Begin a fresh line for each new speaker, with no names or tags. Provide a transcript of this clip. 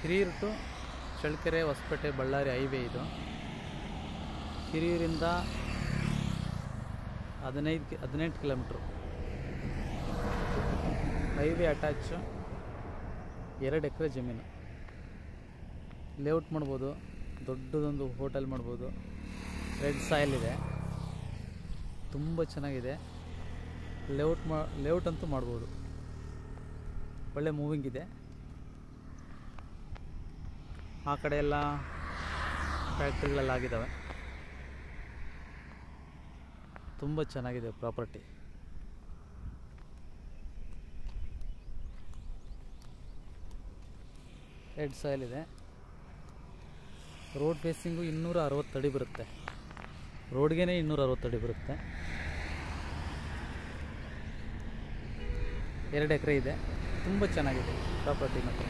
Hiriyur to Challakere Hosapete Ballari highway ಇದು. ಹಿರಿಯೂರಿಂದ 18 kilometre highway attach. 2 ಎಕರೆ ಜಮೀನು. Layout ಮಾಡ್ಬೋದು, ದೊಡ್ಡದೊಂದು ಹೋಟೆಲ್ ಮಾಡ್ಬೋದು. ರೆಡ್ ಸಾಯಿಲ್ ಇದೆ, ತುಂಬ ಚೆನ್ನಾಗಿದೆ. ಲೇಔಟ್ ಅಂತೂ ಮಾಡ್ಬೋದು. ಒಳ್ಳೆ ಮೂವಿಂಗ್ ಇದೆ. ಆ ಕಡೆ ಎಲ್ಲ ಫ್ಯಾಕ್ಟ್ರಿಗಳೆಲ್ಲ ಆಗಿದ್ದಾವೆ. ತುಂಬ ಚೆನ್ನಾಗಿದೆ ಪ್ರಾಪರ್ಟಿ. ರೆಡ್ ಸಾಯಿಲ್ ಇದೆ. ರೋಡ್ ಫೇಸಿಂಗು 260 ಅಡಿ ಬರುತ್ತೆ. ರೋಡ್ಗೆ 260 ಅಡಿ ಬರುತ್ತೆ. 2 ಎಕರೆ ಇದೆ. ತುಂಬ ಚೆನ್ನಾಗಿದೆ ಪ್ರಾಪರ್ಟಿ ಮಾತ್ರ.